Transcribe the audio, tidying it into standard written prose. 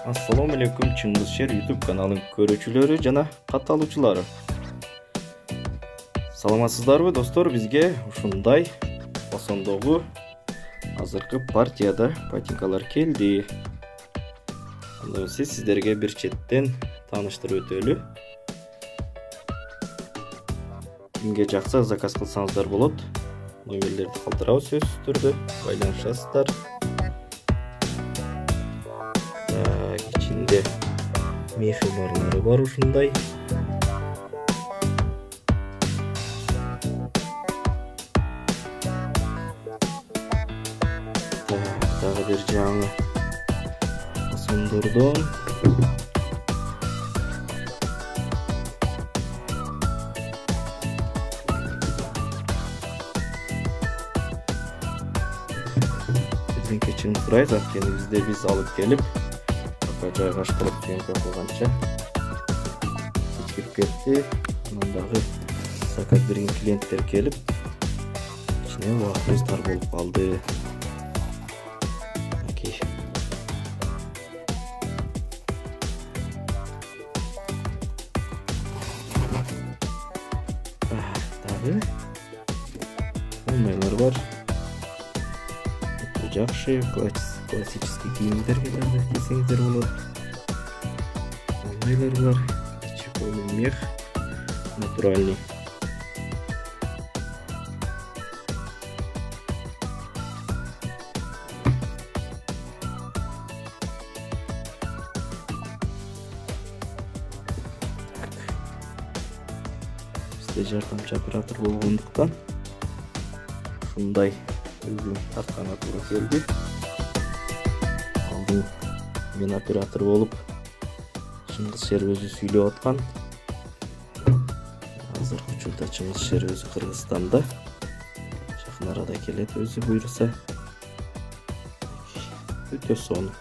Assalamu alaikum Чыңгыз Шер YouTube каналын көрүүчүлөрү жана катталуучулары. Саламатсыздарбы достор, бизге ушундай фасондогу азыркы партияда ботинкалар келди. Анда сиздерге бир четтен тааныштырып өтөлү. Кимге жакса заказ кылсаңыздар болот. Номерлерди калтырабыз сөзсүз түрдө, байланышасыздар. İçinde meyve barları var ушундай. Дагы бир жаңы фасондордон биздин кечирим сурайт, анткени бизде биз алып келип жайгаштырып съемка кылганча кечирип кетти. Анан дагы заказ берген клиенттер келип ичине убактыбыз тар болуп калды. Дагы формалар бар. Жакшы классический кийимдерге дагы кийсеңиздер болот. Формалар бар. Чехолный мех, натуральный. Бизде жардамчы оператор болгондуктан ушундай өзүм тартканга туура келди. Алдын мен оператор болуп Чыңгыз Шер өзү сүйлөп аткан. Азыркы учурда Чыңгыз Шер өзү Кыргызстанда. Жакын арада келет өзү буйруса. Өтө сонун.